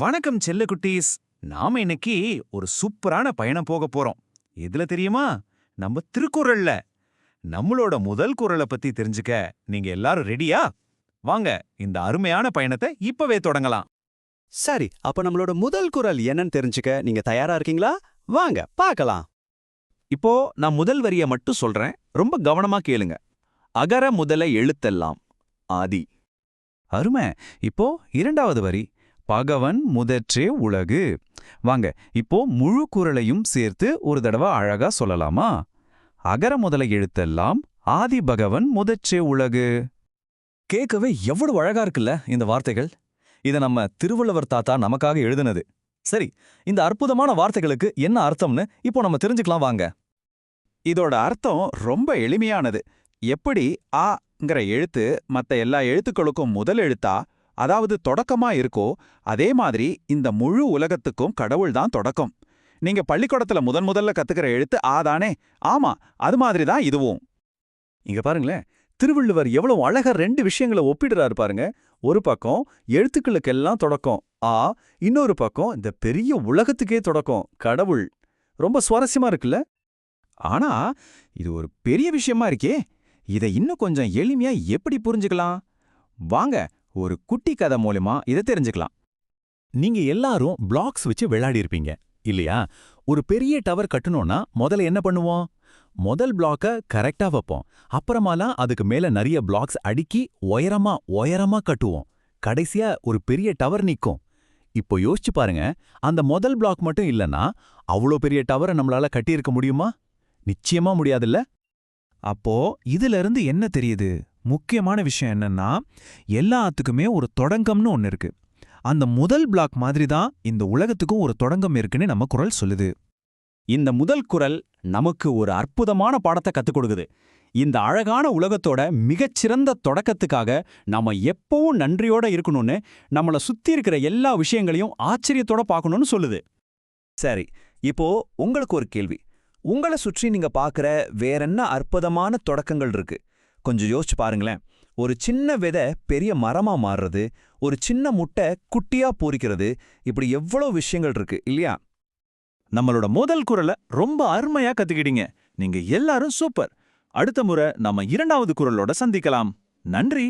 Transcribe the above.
வணக்கம் செல்லக்குட்டீஸ். நாம இன்னைக்கு ஒரு சூப்பரான பயணம் போக போறோம். எதுல தெரியுமா? நம்ம திருக்குறள்ல. நம்மளோட முதல் குறளை பத்தி தெரிஞ்சுக்க நீங்க எல்லாரும் ரெடியா? வாங்க இந்த அருமையான பயணத்தை இப்பவே தொடங்கலாம். சரி, அப்ப நம்மளோட முதல் குறள் என்னன்னு தெரிஞ்சுக்க நீங்க தயாரா இருக்கீங்களா? வாங்க பார்க்கலாம். இப்போ நான் முதல் வரிய மட்டும் சொல்றேன், ரொம்ப கவனமா கேளுங்க. அகர முதல எழுத்தெல்லாம் ஆதி. அருமை. இப்போ இரண்டாவது வரி, பகவன் முதற்றே உலகு. வாங்க இப்போ முழு குறளையும் சேர்த்து ஒரு தடவை அழகா சொல்லலாமா? அகர முதல எழுத்தெல்லாம் ஆதி பகவன் முதற்றே உலகு. கேட்கவே எவ்வளவு அழகா இருக்குல்ல இந்த வார்த்தைகள். இத நம்ம திருவள்ளுவர் தாத்தா நமக்காக எழுதுனது. சரி, இந்த அற்புதமான வார்த்தைகளுக்கு என்ன அர்த்தம்னு இப்போ நம்ம தெரிஞ்சுக்கலாம் வாங்க. இதோட அர்த்தம் ரொம்ப எளிமையானது. எப்படி ஆங்கிற எழுத்து மத்த எல்லா எழுத்துக்களுக்கும் முதல் எழுத்தா, அதாவது தொடக்கமா இருக்கோ, அதே மாதிரி இந்த முழு உலகத்துக்கும் கடவுள் தான் தொடக்கம். நீங்க பள்ளிக்கூடத்துல முதல்ல கத்துக்கிற எழுத்து ஆ தானே? ஆமா, அது மாதிரி தான் இதுவும். இங்க பாருங்களேன், திருவள்ளுவர் எவ்வளவு அழகா ரெண்டு விஷயங்களை ஒப்பிடுறாரு பாருங்க. ஒரு பக்கம் எழுத்துக்களுக்கெல்லாம் தொடக்கம் ஆ, இன்னொரு பக்கம் இந்த பெரிய உலகத்துக்கே தொடக்கம் கடவுள். ரொம்ப சுவாரஸ்யமா இருக்குல்ல? ஆனா இது ஒரு பெரிய விஷயமா இருக்கே. இதை இன்னும் கொஞ்சம் எளிமையா எப்படி புரிஞ்சுக்கலாம்? வாங்க ஒரு குட்டி கதை மூலமா இதை தெரிஞ்சுக்கலாம். நீங்க எல்லாரும் பிளாக்ஸ் வச்சு விளையாடி இருப்பீங்க இல்லையா? ஒரு பெரிய டவர் கட்டணும்னா முதல்ல என்ன பண்ணுவோம்? முதல் பிளாக்க கரெக்டா வைப்போம். அப்புறமாலாம் அதுக்கு மேல நிறைய பிளாக்ஸ் அடுக்கி உயரமா கட்டுவோம். கடைசியா ஒரு பெரிய டவர் நிக்கும். இப்போ யோசிச்சு பாருங்க, அந்த முதல் பிளாக் மட்டும் இல்லனா அவ்வளோ பெரிய டவரை நம்மளால கட்டியிருக்க முடியுமா? நிச்சயமா முடியாதுல்ல? அப்போ இதுல இருந்து என்ன தெரியுது? முக்கியமான விஷயம் என்னன்னா, எல்லாத்துக்குமே ஒரு தொடங்கம்னு ஒன்னு இருக்கு. அந்த முதல் பிளாக் மாதிரி தான் இந்த உலகத்துக்கும் ஒரு தொடங்கம் இருக்குன்னு நம்ம குறள் சொல்லுது. இந்த முதல் குறள் நமக்கு ஒரு அற்புதமான பாடத்தை கத்துக் கொடுக்குது. இந்த அழகான உலகத்தோட மிகச்சிறந்த தொடக்கத்துக்காக நாம எப்பவும் நன்றியோட இருக்கணும்னு, நம்மள சுத்தி இருக்கிற எல்லா விஷயங்களையும் ஆச்சரியத்தோட பார்க்கணும்னு சொல்லுது. சரி, இப்போ உங்களுக்கு ஒரு கேள்வி. உங்களை சுற்றி நீங்க பார்க்குற வேறென்ன அற்புதமான தொடக்கங்கள் இருக்கு? கொஞ்சம் யோசிச்சு பாருங்களேன். ஒரு சின்ன விதை பெரிய மரமா மாறுறது, ஒரு சின்ன முட்டை குட்டியா பூரிக்கிறது, இப்படி எவ்வளோ விஷயங்கள் இருக்கு இல்லையா? நம்மளோட முதல் குறளை ரொம்ப அருமையா கத்துக்கிட்டீங்க. நீங்க எல்லாரும் சூப்பர். அடுத்த முறை நம்ம இரண்டாவது குறளோட சந்திக்கலாம். நன்றி.